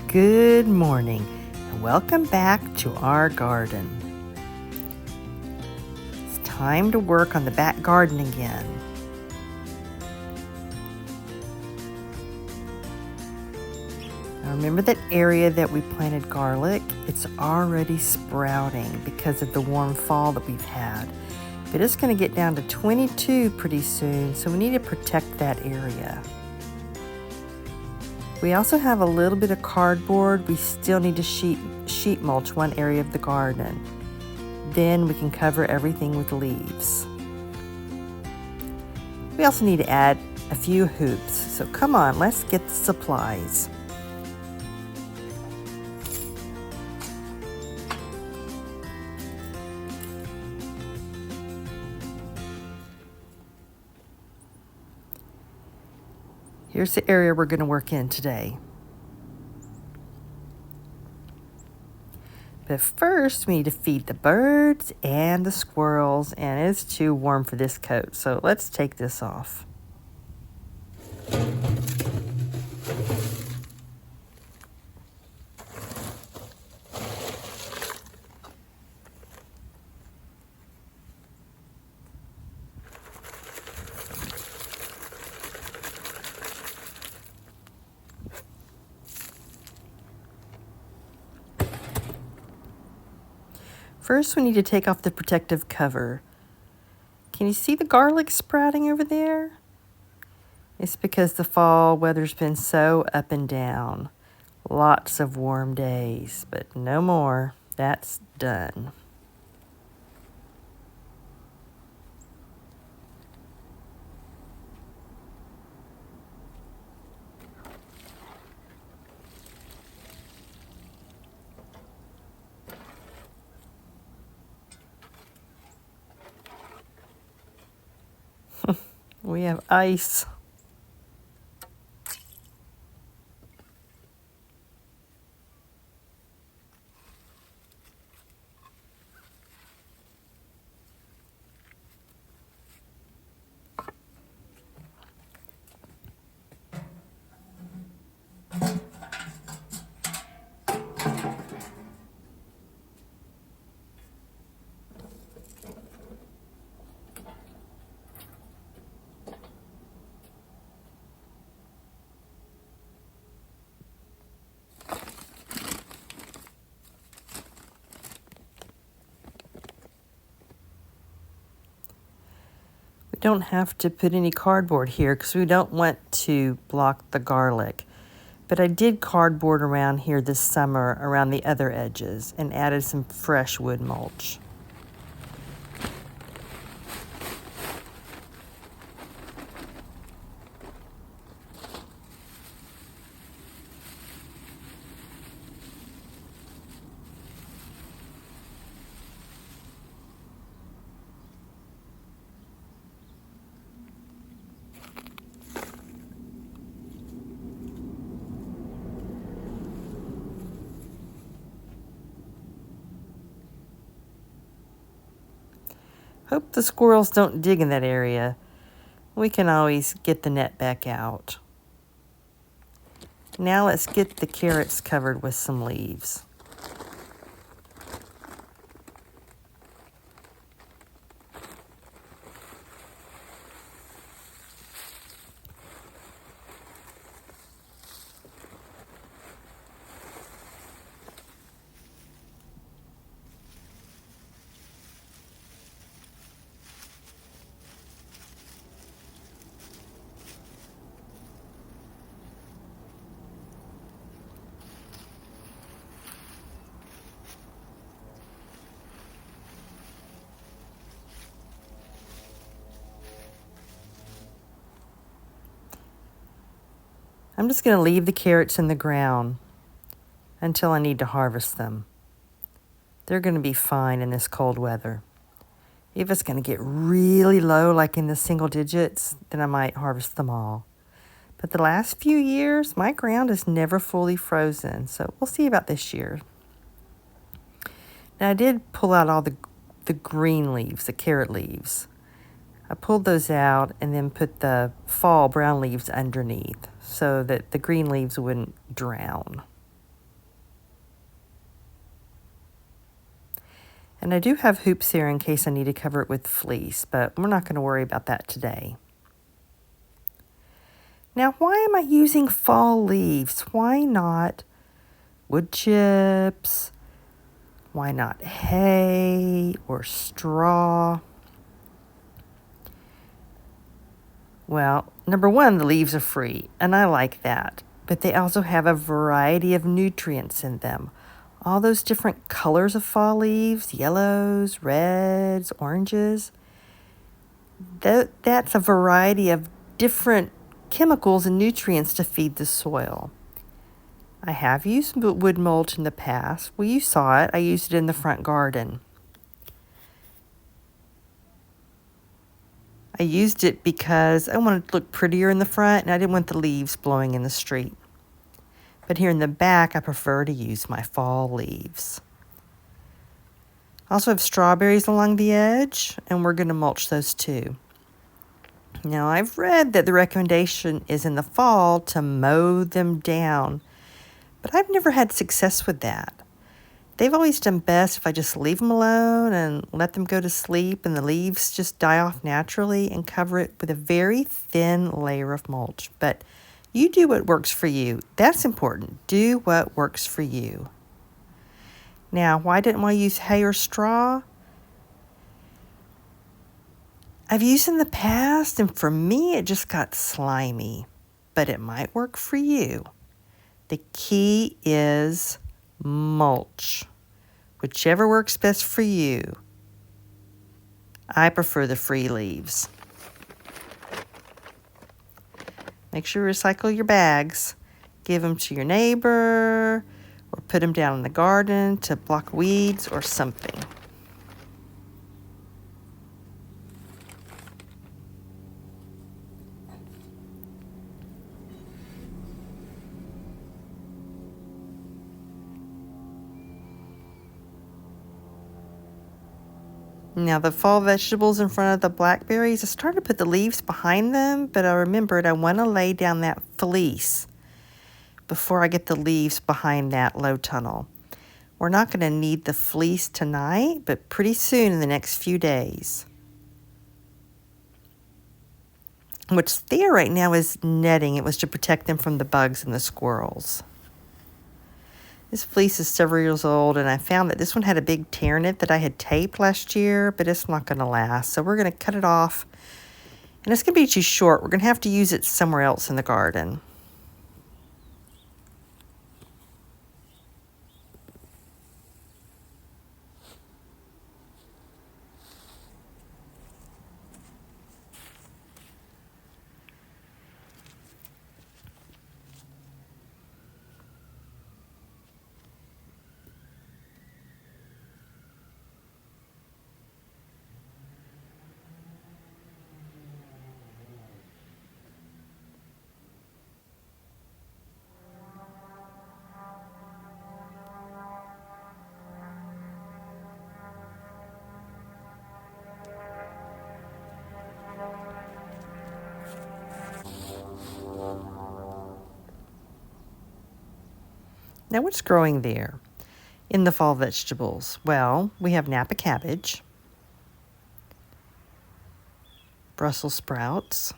Good morning and welcome back to our garden. It's time to work on the back garden again. Now remember that area that we planted garlic? It's already sprouting because of the warm fall that we've had. But it's going to get down to 22 pretty soon, so we need to protect that area. We also have a little bit of cardboard. We still need to sheet mulch one area of the garden. Then we can cover everything with leaves. We also need to add a few hoops. So come on, let's get the supplies. Here's the area we're going to work in today. But first, we need to feed the birds and the squirrels, and it's too warm for this coat, so let's take this off. First, we need to take off the protective cover. Can you see the garlic sprouting over there? It's because the fall weather's been so up and down. Lots of warm days, but no more. That's done. We have ice. We don't have to put any cardboard here because we don't want to block the garlic. But I did cardboard around here this summer around the other edges and added some fresh wood mulch. Hope the squirrels don't dig in that area. We can always get the net back out. Now let's get the carrots covered with some leaves. I'm just going to leave the carrots in the ground until I need to harvest them. They're going to be fine in this cold weather. If it's going to get really low, like in the single digits, then I might harvest them all. But the last few years, my ground is never fully frozen, so we'll see about this year. Now, I did pull out all the green leaves, the carrot leaves. I pulled those out and then put the fall brown leaves underneath so that the green leaves wouldn't drown. And I do have hoops here in case I need to cover it with fleece, but we're not going to worry about that today. Now, why am I using fall leaves? Why not wood chips? Why not hay or straw? Well, number one, the leaves are free, and I like that. But they also have a variety of nutrients in them. All those different colors of fall leaves, yellows, reds, oranges, that's a variety of different chemicals and nutrients to feed the soil. I have used wood mulch in the past. Well, you saw it. I used it in the front garden. I used it because I wanted it to look prettier in the front and I didn't want the leaves blowing in the street. But here in the back, I prefer to use my fall leaves. I also have strawberries along the edge, and we're going to mulch those too. Now, I've read that the recommendation is in the fall to mow them down, but I've never had success with that. They've always done best if I just leave them alone and let them go to sleep and the leaves just die off naturally and cover it with a very thin layer of mulch. But you do what works for you. That's important. Do what works for you. Now, why didn't I use hay or straw? I've used in the past, and for me, it just got slimy. But it might work for you. The key is mulch. Whichever works best for you. I prefer the free leaves. Make sure you recycle your bags. Give them to your neighbor or put them down in the garden to block weeds or something. Now the fall vegetables in front of the blackberries, I started to put the leaves behind them, but I remembered I want to lay down that fleece before I get the leaves behind that low tunnel. We're not going to need the fleece tonight, but pretty soon in the next few days. What's there right now is netting. It was to protect them from the bugs and the squirrels. This fleece is several years old, and I found that this one had a big tear in it that I had taped last year, but it's not going to last. So we're going to cut it off, and it's going to be too short. We're going to have to use it somewhere else in the garden. Now, what's growing there in the fall vegetables? Well, we have Napa cabbage, Brussels sprouts.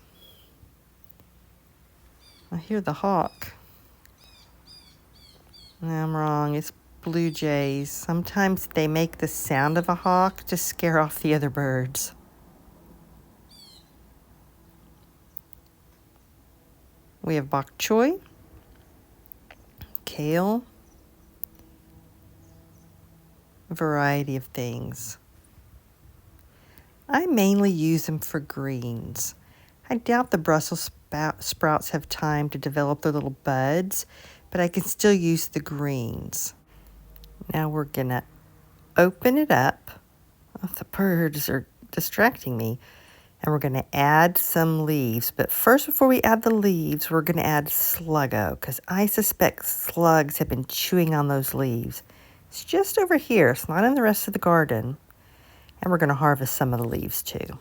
I hear the hawk. No, I'm wrong. It's blue jays. Sometimes they make the sound of a hawk to scare off the other birds. We have bok choy, kale, a variety of things. I mainly use them for greens. I doubt the Brussels sprouts have time to develop their little buds, but I can still use the greens. Now we're going to open it up. Oh, the birds are distracting me. And we're going to add some leaves. But first, before we add the leaves, we're going to add Sluggo, because I suspect slugs have been chewing on those leaves. It's just over here. It's not in the rest of the garden. And we're going to harvest some of the leaves too.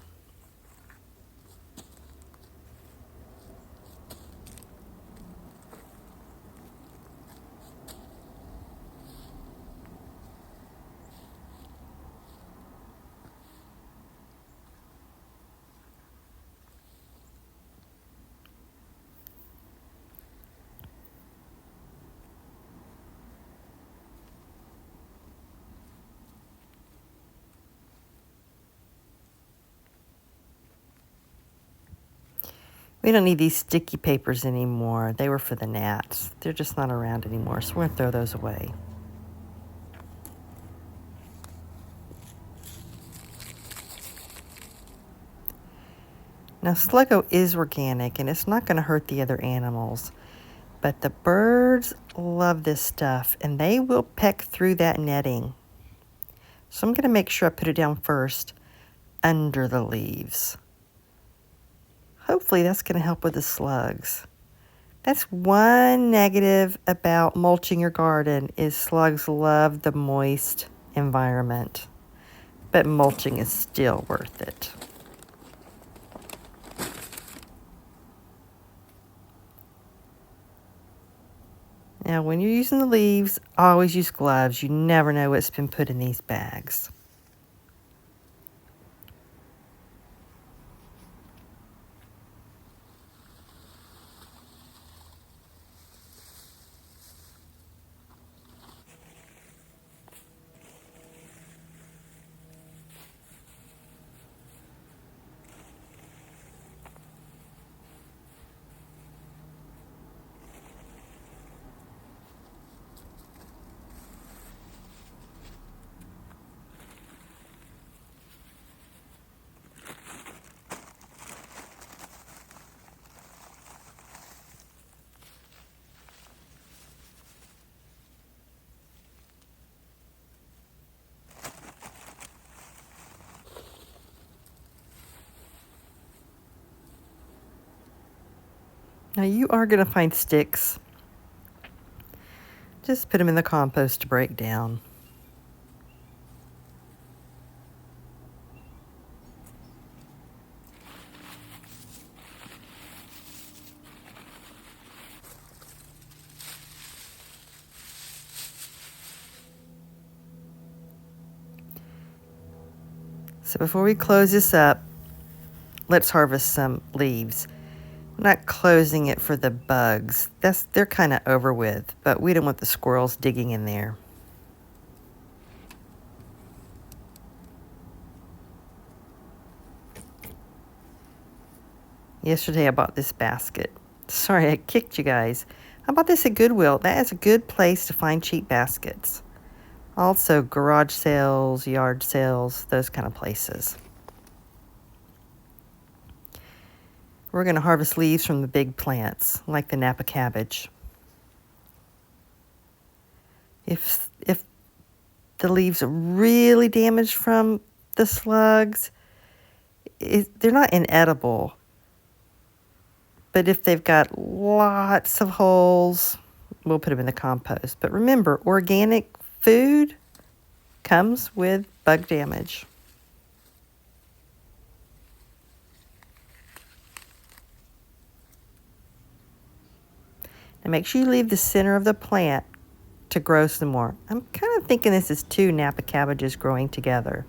We don't need these sticky papers anymore. They were for the gnats. They're just not around anymore, so we're going to throw those away. Now, Sluggo is organic, and it's not going to hurt the other animals. But the birds love this stuff, and they will peck through that netting. So I'm going to make sure I put it down first under the leaves. Hopefully that's going to help with the slugs. That's one negative about mulching your garden is slugs love the moist environment. But mulching is still worth it. Now, when you're using the leaves, always use gloves. You never know what's been put in these bags. Now you are going to find sticks. Just put them in the compost to break down. So before we close this up, let's harvest some leaves. I'm not closing it for the bugs. They're kind of over with, but we don't want the squirrels digging in there. Yesterday I bought this basket. Sorry, I kicked you guys. I bought this at Goodwill. That is a good place to find cheap baskets. Also garage sales, yard sales, those kind of places. We're going to harvest leaves from the big plants, like the Napa cabbage. If the leaves are really damaged from the slugs, they're not inedible. But if they've got lots of holes, we'll put them in the compost. But remember, organic food comes with bug damage. Now make sure you leave the center of the plant to grow some more. I'm kind of thinking this is 2 Napa cabbages growing together.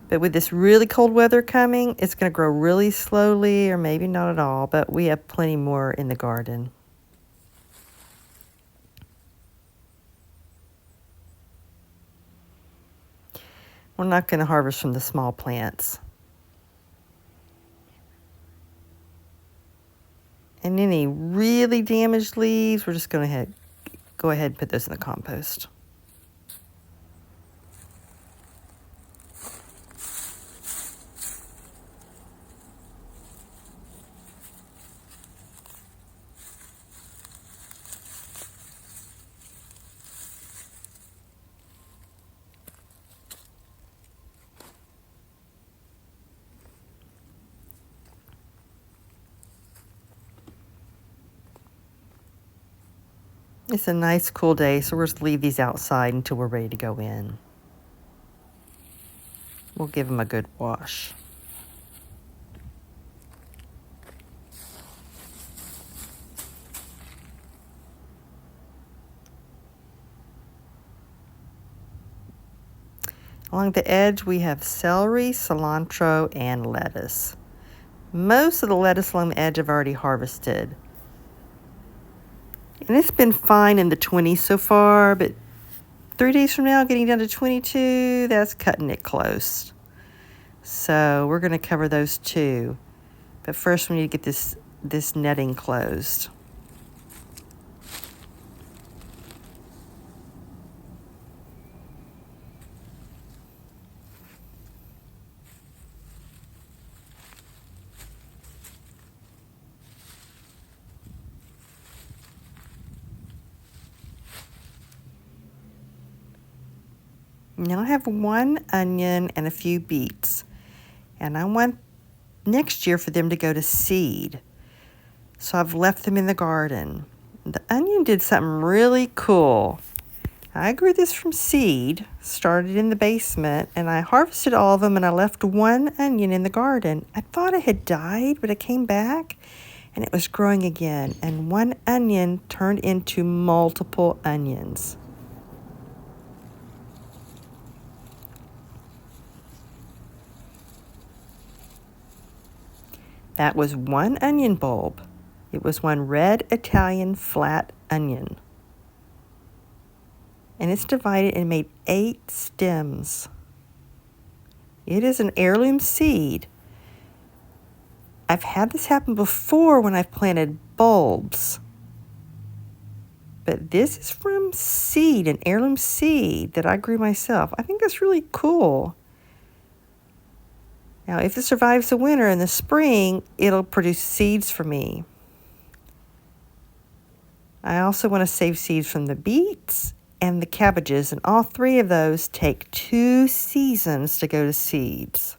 But with this really cold weather coming, it's going to grow really slowly or maybe not at all, but we have plenty more in the garden. We're not going to harvest from the small plants. And any really damaged leaves, we're just going to go ahead and put those in the compost. It's a nice cool day, so we'll just leave these outside until we're ready to go in. We'll give them a good wash. Along the edge, we have celery, cilantro, and lettuce. Most of the lettuce along the edge I've already harvested. And it's been fine in the 20s so far, but 3 days from now, getting down to 22, that's cutting it close. So we're going to cover those too. But first we need to get this this netting closed. Now I have 1 onion and a few beets, and I want next year for them to go to seed. So I've left them in the garden. The onion did something really cool. I grew this from seed, started in the basement, and I harvested all of them, and I left 1 onion in the garden. I thought it had died, but it came back and it was growing again, and 1 onion turned into multiple onions. That was 1 onion bulb. It was 1 red Italian flat onion. And it's divided and made 8 stems. It is an heirloom seed. I've had this happen before when I've planted bulbs. But this is from seed, an heirloom seed that I grew myself. I think that's really cool. Now, if it survives the winter and the spring, it'll produce seeds for me. I also want to save seeds from the beets and the cabbages, and all 3 of those take 2 seasons to go to seeds.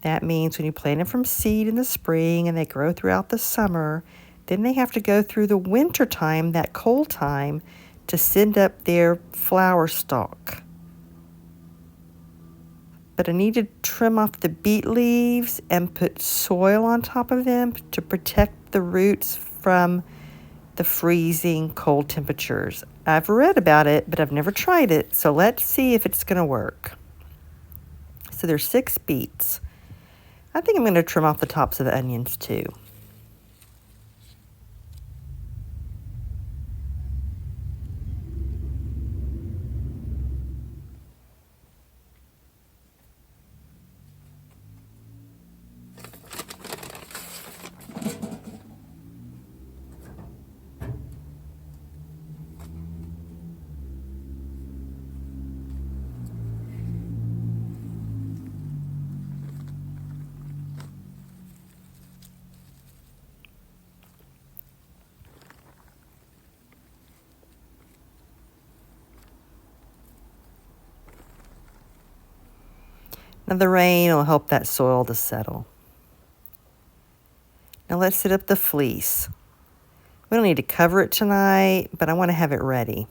That means when you plant them from seed in the spring and they grow throughout the summer, then they have to go through the winter time, that cold time, to send up their flower stalk. But I need to trim off the beet leaves and put soil on top of them to protect the roots from the freezing cold temperatures. I've read about it, but I've never tried it, so let's see if it's going to work. So there's 6 beets. I think I'm going to trim off the tops of the onions too. Now the rain will help that soil to settle. Now let's set up the fleece. We don't need to cover it tonight, but I want to have it ready.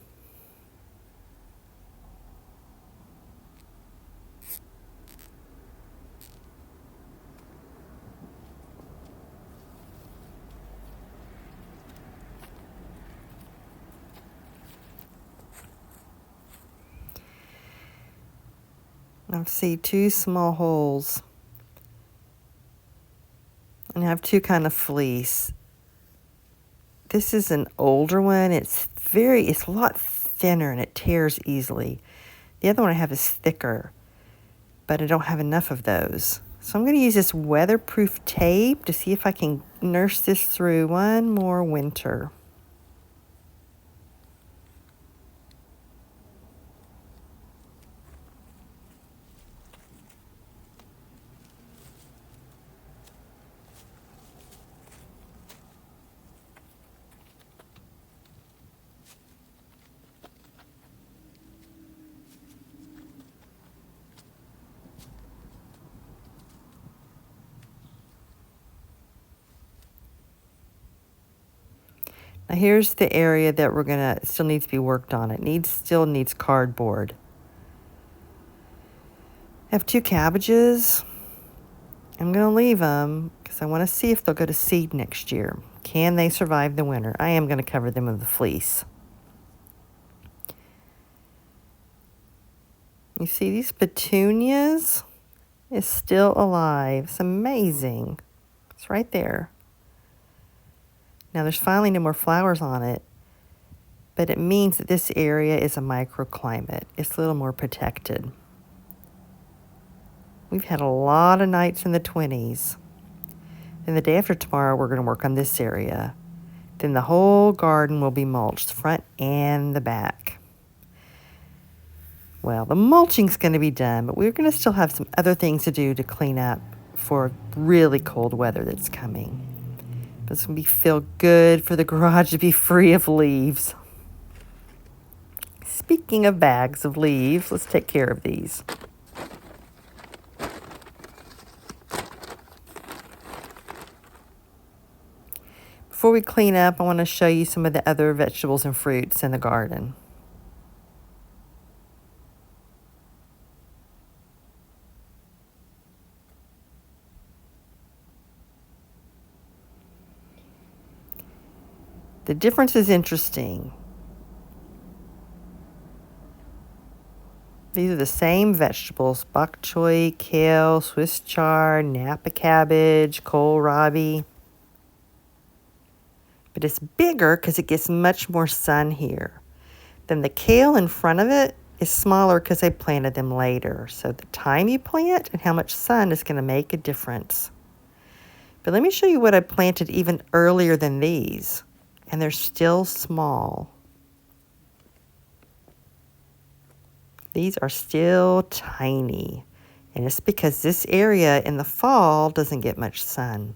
I see 2 small holes. And I have 2 kind of fleece. This is an older one. It's a lot thinner and it tears easily. The other one I have is thicker, but I don't have enough of those. So I'm going to use this weatherproof tape to see if I can nurse this through one more winter. Now here's the area that still needs to be worked on. Still needs cardboard. I have 2 cabbages. I'm going to leave them because I want to see if they'll go to seed next year. Can they survive the winter? I am going to cover them with the fleece. You see these petunias is still alive. It's amazing. It's right there. Now there's finally no more flowers on it, but it means that this area is a microclimate. It's a little more protected. We've had a lot of nights in the 20s. Then the day after tomorrow, we're going to work on this area. Then the whole garden will be mulched, the front and the back. Well, the mulching's going to be done, but we're going to still have some other things to do to clean up for really cold weather that's coming. But it's going to feel good for the garage to be free of leaves. Speaking of bags of leaves, let's take care of these. Before we clean up, I want to show you some of the other vegetables and fruits in the garden. The difference is interesting. These are the same vegetables: bok choy, kale, Swiss chard, Napa cabbage, kohlrabi. But it's bigger because it gets much more sun here. Then the kale in front of it is smaller because I planted them later. So the time you plant and how much sun is going to make a difference. But let me show you what I planted even earlier than these. And they're still small. These are still tiny. And it's because this area in the fall doesn't get much sun.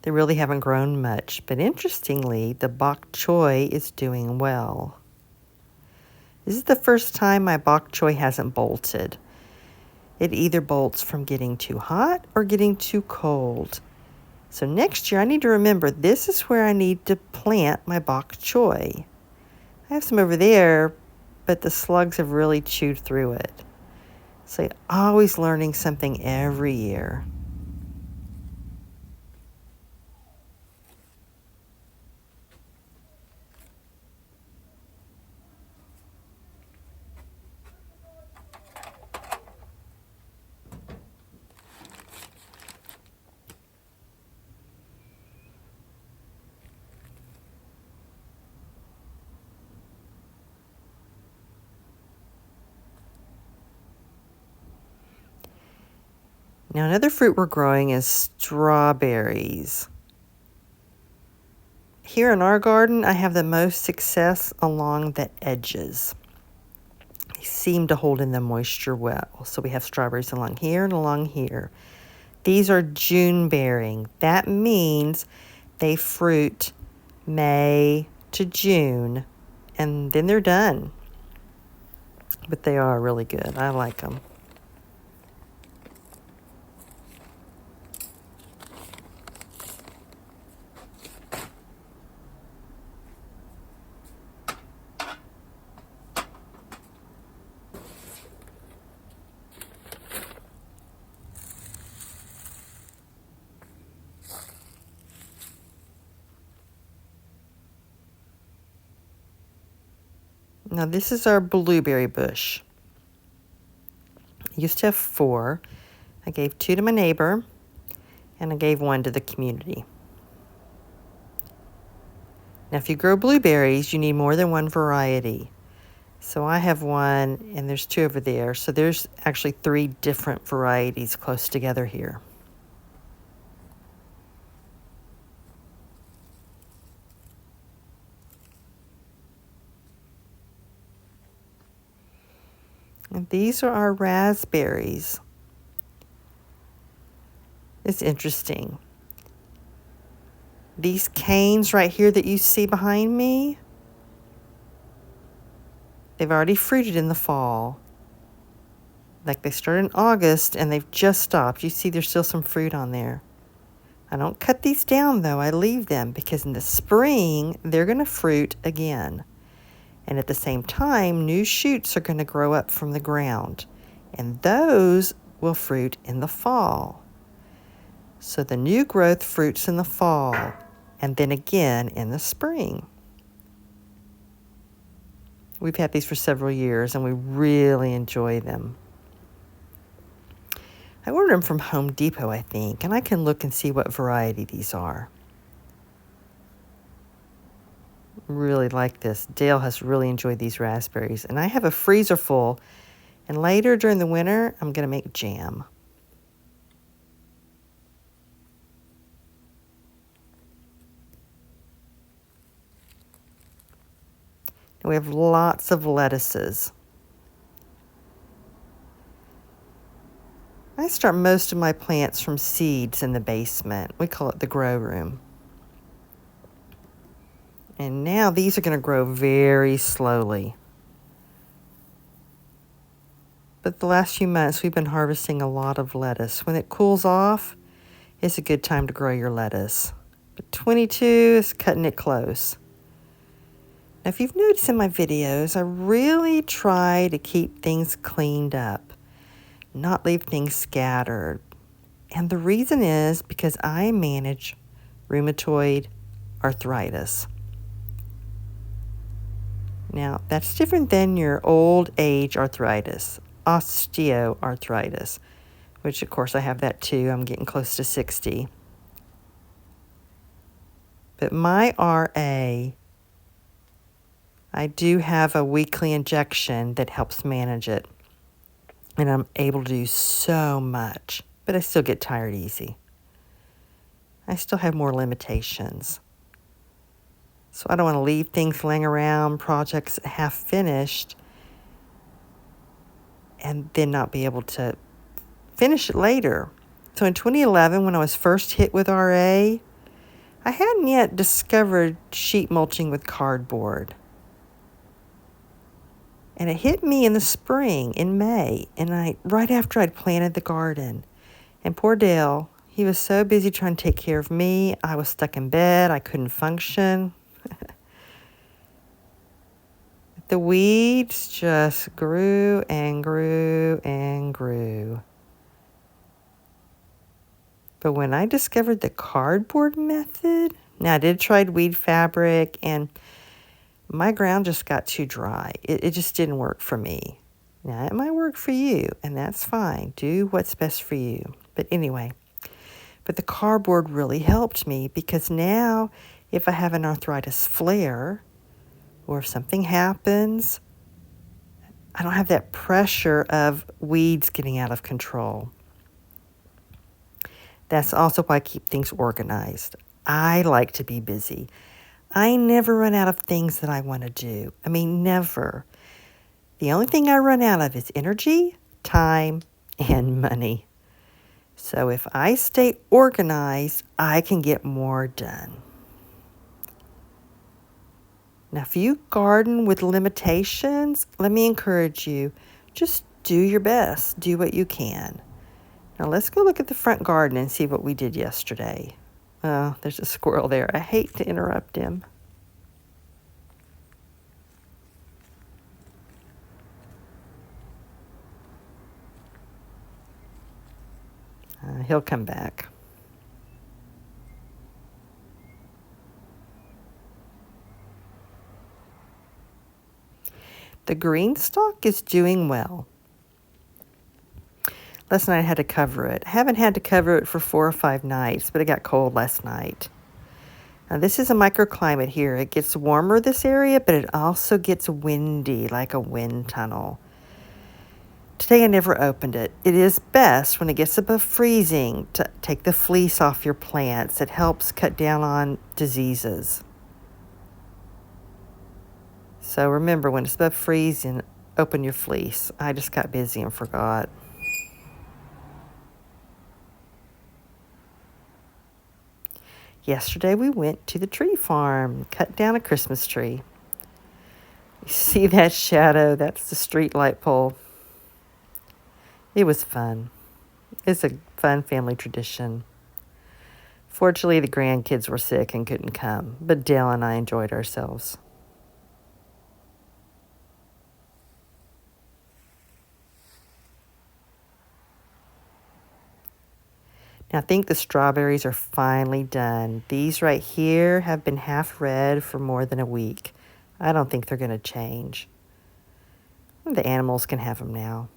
They really haven't grown much. But interestingly, the bok choy is doing well. This is the first time my bok choy hasn't bolted. It either bolts from getting too hot or getting too cold. So next year I need to remember this is where I need to plant my bok choy. I have some over there, but the slugs have really chewed through it. So you're always learning something every year. Now another fruit we're growing is strawberries. Here in our garden, I have the most success along the edges. They seem to hold in the moisture well. So we have strawberries along here and along here. These are June bearing. That means they fruit May to June, and then they're done. But they are really good. I like them. Now this is our blueberry bush. I used to have 4. I gave 2 to my neighbor, and I gave 1 to the community. Now if you grow blueberries, you need more than 1 variety. So I have 1, and there's 2 over there. So there's actually 3 different varieties close together here. And these are our raspberries. It's interesting. These canes right here that you see behind me, they've already fruited in the fall. Like they started in August and they've just stopped. You see there's still some fruit on there. I don't cut these down though, I leave them because in the spring they're going to fruit again. And at the same time, new shoots are going to grow up from the ground. And those will fruit in the fall. So the new growth fruits in the fall and then again in the spring. We've had these for several years and we really enjoy them. I ordered them from Home Depot, I think, and I can look and see what variety these are. Really like this. Dale has really enjoyed these raspberries, and I have a freezer full, and later during the winter I'm going to make jam. We have lots of lettuces. I start most of my plants from seeds in the basement. We call it the grow room. And now these are going to grow very slowly. But the last few months we've been harvesting a lot of lettuce. When it cools off, it's a good time to grow your lettuce. But 22 is cutting it close. Now, if you've noticed in my videos, I really try to keep things cleaned up, not leave things scattered. And the reason is because I manage rheumatoid arthritis. Now, that's different than your old age arthritis, osteoarthritis, which of course I have that too. I'm getting close to 60. But my RA, I do have a weekly injection that helps manage it. And I'm able to do so much, but I still get tired easy. I still have more limitations. So I don't want to leave things laying around, projects half finished, and then not be able to finish it later. So in 2011, when I was first hit with RA, I hadn't yet discovered sheet mulching with cardboard. And it hit me in the spring, in May, and right after I'd planted the garden. And poor Dale, he was so busy trying to take care of me. I was stuck in bed. I couldn't function. The weeds just grew and grew and grew. But when I discovered the cardboard method, now I did try weed fabric, and my ground just got too dry. It just didn't work for me. Now, it might work for you, and that's fine. Do what's best for you. But anyway, but the cardboard really helped me because now if I have an arthritis flare or if something happens, I don't have that pressure of weeds getting out of control. That's also why I keep things organized. I like to be busy. I never run out of things that I want to do. I mean, never. The only thing I run out of is energy, time, and money. So if I stay organized, I can get more done. Now, if you garden with limitations, let me encourage you, just do your best. Do what you can. Now, let's go look at the front garden and see what we did yesterday. Oh, there's a squirrel there. I hate to interrupt him. He'll come back. The green stalk is doing well. Last night I had to cover it. I haven't had to cover it for 4 or 5 nights, but it got cold last night. Now, this is a microclimate here. It gets warmer this area, but it also gets windy, like a wind tunnel. Today I never opened it. It is best when it gets above freezing to take the fleece off your plants. It helps cut down on diseases. So remember, when it's above freezing, open your fleece. I just got busy and forgot. Yesterday we went to the tree farm, cut down a Christmas tree. You see that shadow? That's the street light pole. It was fun. It's a fun family tradition. Fortunately, the grandkids were sick and couldn't come, but Dale and I enjoyed ourselves. Now, I think the strawberries are finally done. These right here have been half red for more than a week. I don't think they're going to change. The animals can have them now.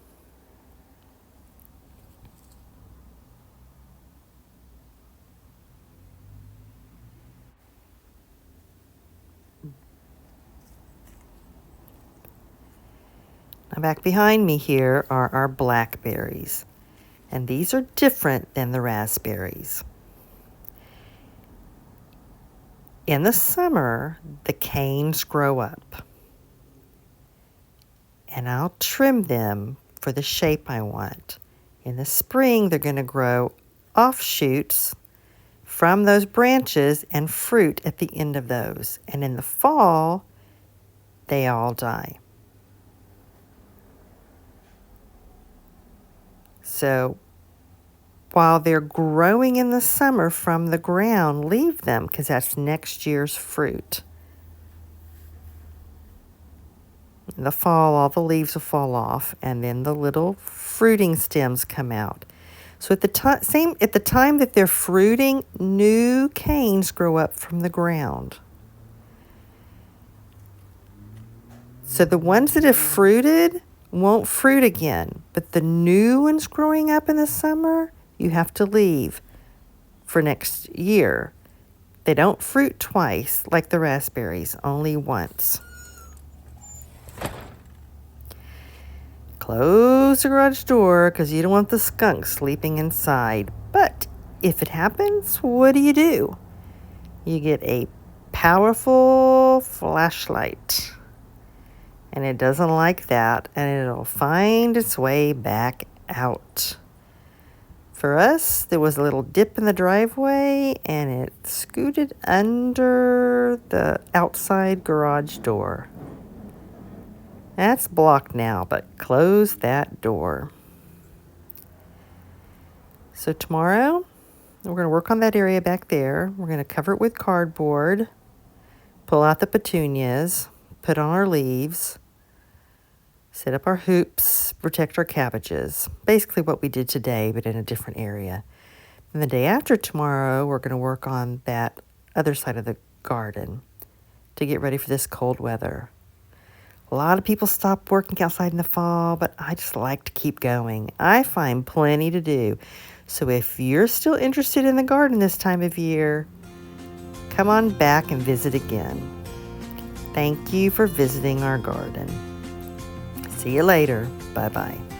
Now, back behind me here are our blackberries. And these are different than the raspberries. In the summer, the canes grow up. and I'll trim them for the shape I want. In the spring, they're going to grow offshoots from those branches and fruit at the end of those. And in the fall, they all die. So while they're growing in the summer from the ground, leave them because that's next year's fruit. In the fall, all the leaves will fall off, and then the little fruiting stems come out. So at the time that they're fruiting, new canes grow up from the ground. So the ones that have fruited won't fruit again, but the new ones growing up in the summer, you have to leave for next year. They don't fruit twice like the raspberries, only once. Close the garage door because you don't want the skunk sleeping inside. But if it happens, what do? You get a powerful flashlight. And it doesn't like that, and it'll find its way back out. For us, there was a little dip in the driveway, and it scooted under the outside garage door. That's blocked now, but close that door. So tomorrow, we're going to work on that area back there. We're going to cover it with cardboard, pull out the petunias, put on our leaves, set up our hoops, protect our cabbages. Basically what we did today, but in a different area. And the day after tomorrow, we're going to work on that other side of the garden to get ready for this cold weather. A lot of people stop working outside in the fall, but I just like to keep going. I find plenty to do. So if you're still interested in the garden this time of year, come on back and visit again. Thank you for visiting our garden. See you later. Bye-bye.